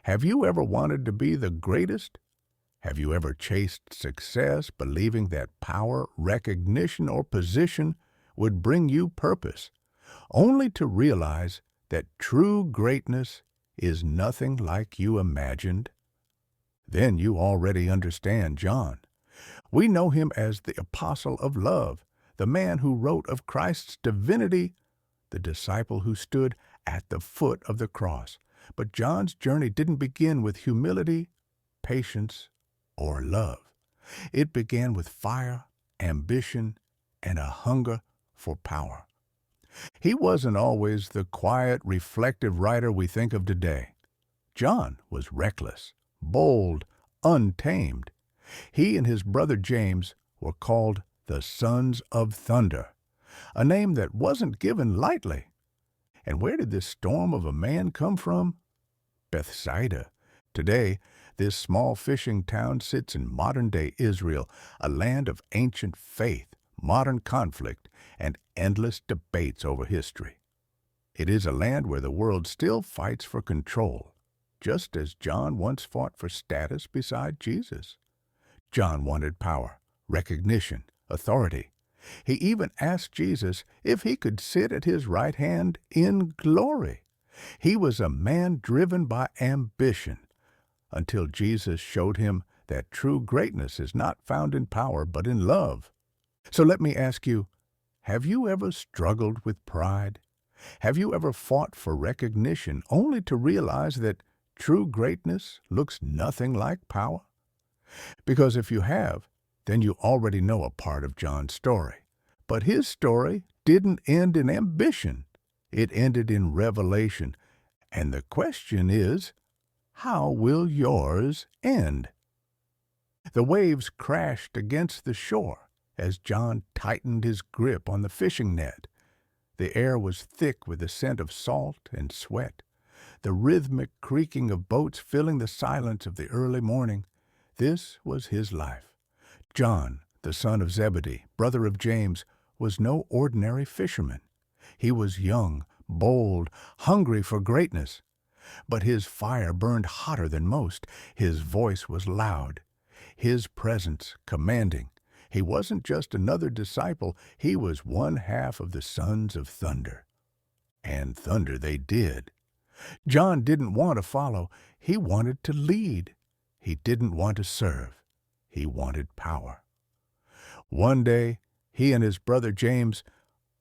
Have you ever wanted to be the greatest? Have you ever chased success, believing that power, recognition, or position would bring you purpose, only to realize that true greatness is nothing like you imagined? Then you already understand John. We know him as the apostle of love, the man who wrote of Christ's divinity, the disciple who stood at the foot of the cross. But John's journey didn't begin with humility, patience, or love. It began with fire, ambition, and a hunger for power. He wasn't always the quiet, reflective writer we think of today. John was reckless, bold, untamed. He and his brother James were called the Sons of Thunder, a name that wasn't given lightly. And where did this storm of a man come from? Bethsaida. Today, this small fishing town sits in modern-day Israel, a land of ancient faith, modern conflict, and endless debates over history. It is a land where the world still fights for control, just as John once fought for status beside Jesus. John wanted power, recognition, authority. He even asked Jesus if he could sit at his right hand in glory. He was a man driven by ambition, until Jesus showed him that true greatness is not found in power but in love. So let me ask you, have you ever struggled with pride? Have you ever fought for recognition only to realize that true greatness looks nothing like power? Because if you have, then you already know a part of John's story. But his story didn't end in ambition. It ended in revelation. And the question is, how will yours end? The waves crashed against the shore as John tightened his grip on the fishing net. The air was thick with the scent of salt and sweat, the rhythmic creaking of boats filling the silence of the early morning. This was his life. John, the son of Zebedee, brother of James, was no ordinary fisherman. He was young, bold, hungry for greatness. But his fire burned hotter than most. His voice was loud, his presence commanding. He wasn't just another disciple, he was one half of the Sons of Thunder. And thunder they did. John didn't want to follow, he wanted to lead. He didn't want to serve, he wanted power. One day, he and his brother James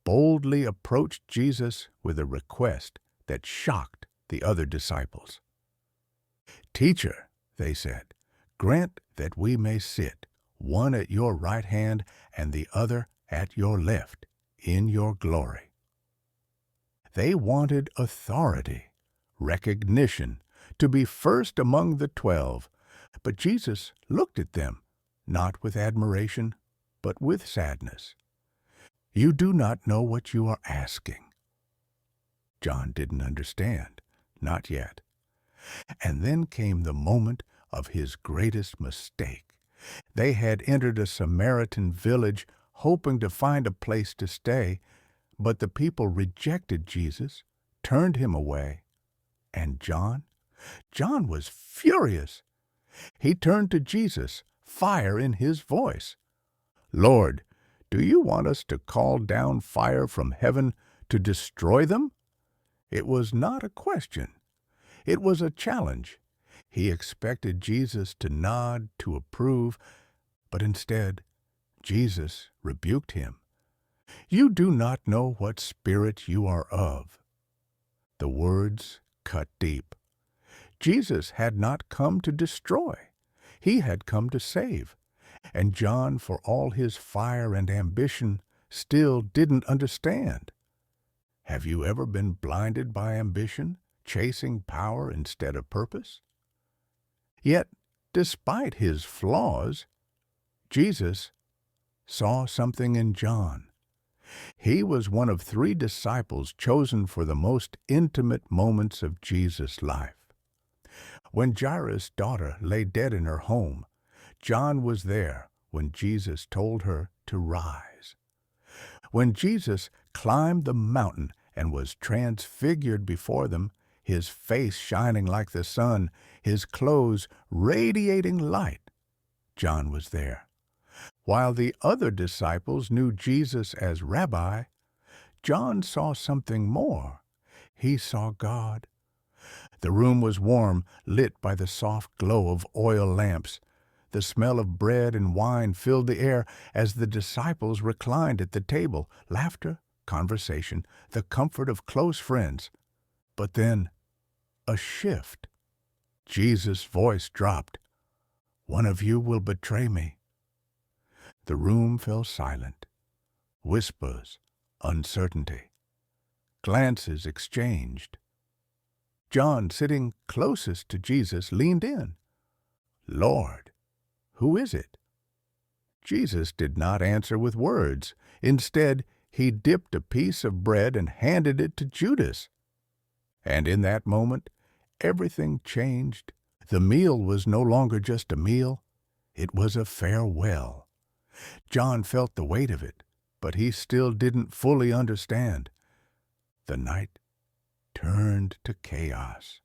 boldly approached Jesus with a request that shocked the other disciples. "Teacher," they said, "grant that we may sit, one at your right hand and the other at your left, in your glory." They wanted authority, recognition, to be first among the 12. But Jesus looked at them, not with admiration, but with sadness. "You do not know what you are asking." John didn't understand, not yet. And then came the moment of his greatest mistake. They had entered a Samaritan village hoping to find a place to stay, but the people rejected Jesus, turned him away. And John was furious. He turned to Jesus, fire in his voice. "Lord, do you want us to call down fire from heaven to destroy them?" It was not a question. It was a challenge. He expected Jesus to nod, to approve, but instead, Jesus rebuked him. "You do not know what spirit you are of." The words cut deep. Jesus had not come to destroy. He had come to save. And John, for all his fire and ambition, still didn't understand. Have you ever been blinded by ambition, chasing power instead of purpose? Yet, despite his flaws, Jesus saw something in John. He was one of 3 disciples chosen for the most intimate moments of Jesus' life. When Jairus' daughter lay dead in her home, John was there when Jesus told her to rise. When Jesus climbed the mountain and was transfigured before them, his face shining like the sun, his clothes radiating light. John was there. While the other disciples knew Jesus as Rabbi, John saw something more. He saw God. The room was warm, lit by the soft glow of oil lamps. The smell of bread and wine filled the air as the disciples reclined at the table. Laughter, conversation, the comfort of close friends. But then, a shift. Jesus' voice dropped. "One of you will betray me." The room fell silent. Whispers, uncertainty. Glances exchanged. John, sitting closest to Jesus, leaned in. "Lord, who is it?" Jesus did not answer with words. Instead, he dipped a piece of bread and handed it to Judas. And in that moment, everything changed. The meal was no longer just a meal. It was a farewell. John felt the weight of it, but he still didn't fully understand. The night turned to chaos.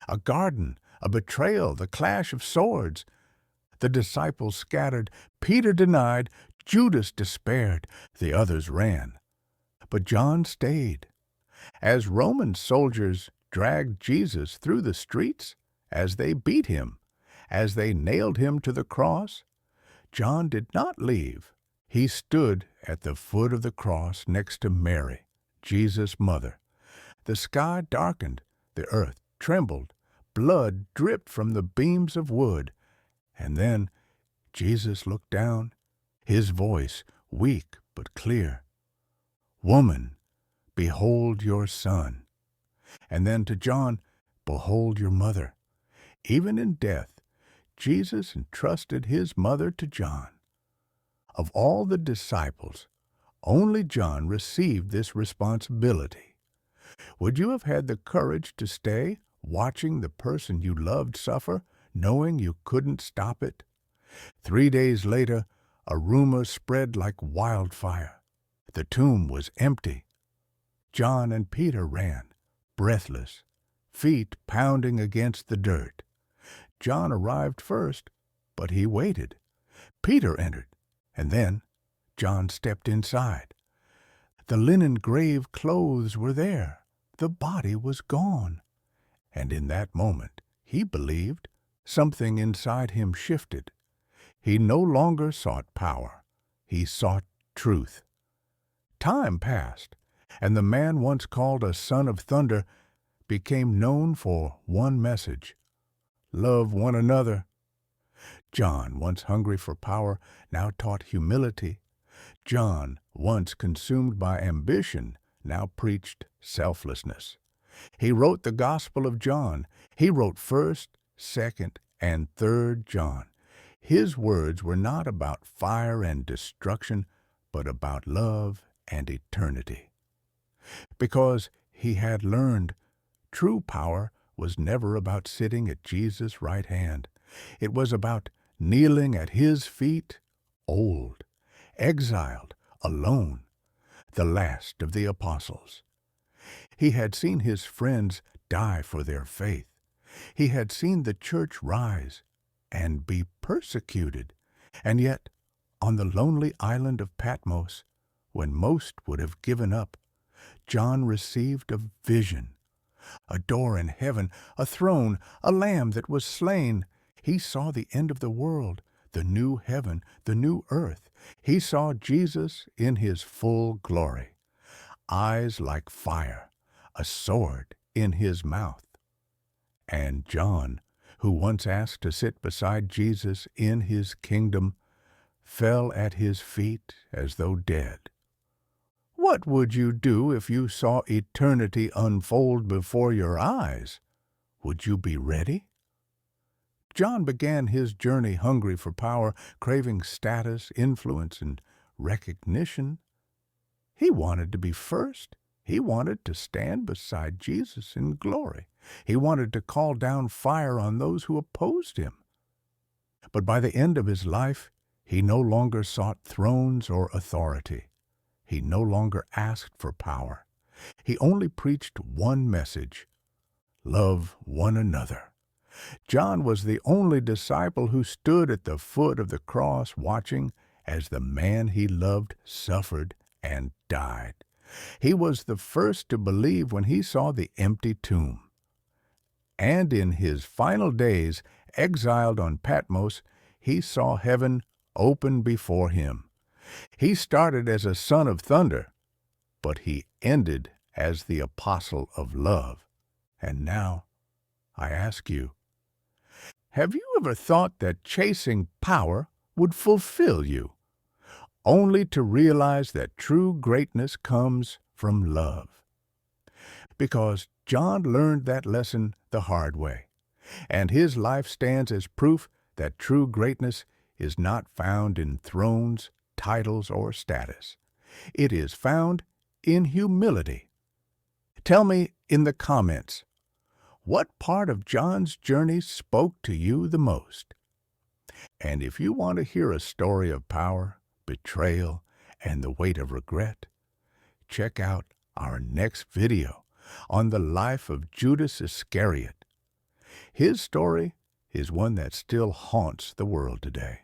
A garden, a betrayal, the clash of swords. The disciples scattered. Peter denied. Judas despaired. The others ran. But John stayed. As Roman soldiers dragged Jesus through the streets, as they beat him, as they nailed him to the cross, John did not leave. He stood at the foot of the cross next to Mary, Jesus' mother. The sky darkened, the earth trembled, blood dripped from the beams of wood. And then Jesus looked down, his voice weak but clear. "Woman, behold your son." And then to John, "Behold your mother." Even in death, Jesus entrusted his mother to John. Of all the disciples, only John received this responsibility. Would you have had the courage to stay, watching the person you loved suffer, knowing you couldn't stop it? 3 days later, a rumor spread like wildfire. The tomb was empty. John and Peter ran, breathless, feet pounding against the dirt. John arrived first, but he waited. Peter entered, and then John stepped inside. The linen grave clothes were there. The body was gone. And in that moment, he believed something inside him shifted. He no longer sought power. He sought truth. Time passed, and the man once called a son of thunder became known for one message: love one another. John, once hungry for power, now taught humility. John, once consumed by ambition, now preached selflessness. He wrote the Gospel of John. He wrote 1st, 2nd, and 3rd John. His words were not about fire and destruction, but about love and eternity. Because he had learned true power was never about sitting at Jesus' right hand. It was about kneeling at his feet, old, exiled, alone, the last of the apostles. He had seen his friends die for their faith. He had seen the church rise and be persecuted. And yet, on the lonely island of Patmos, when most would have given up, John received a vision. A door in heaven, a throne, a lamb that was slain. He saw the end of the world, the new heaven, the new earth. He saw Jesus in his full glory, eyes like fire, a sword in his mouth. And John, who once asked to sit beside Jesus in his kingdom, fell at his feet as though dead. What would you do if you saw eternity unfold before your eyes? Would you be ready? John began his journey hungry for power, craving status, influence, and recognition. He wanted to be first. He wanted to stand beside Jesus in glory. He wanted to call down fire on those who opposed him. But by the end of his life, he no longer sought thrones or authority. He no longer asked for power. He only preached one message: love one another. John was the only disciple who stood at the foot of the cross watching as the man he loved suffered and died. He was the first to believe when he saw the empty tomb. And in his final days, exiled on Patmos, he saw heaven open before him. He started as a son of thunder, but he ended as the apostle of love. And now, I ask you, have you ever thought that chasing power would fulfill you, only to realize that true greatness comes from love? Because John learned that lesson the hard way, and his life stands as proof that true greatness is not found in thrones, titles, or status. It is found in humility. Tell me in the comments, what part of John's journey spoke to you the most? And if you want to hear a story of power, betrayal, and the weight of regret, check out our next video on the life of Judas Iscariot. His story is one that still haunts the world today.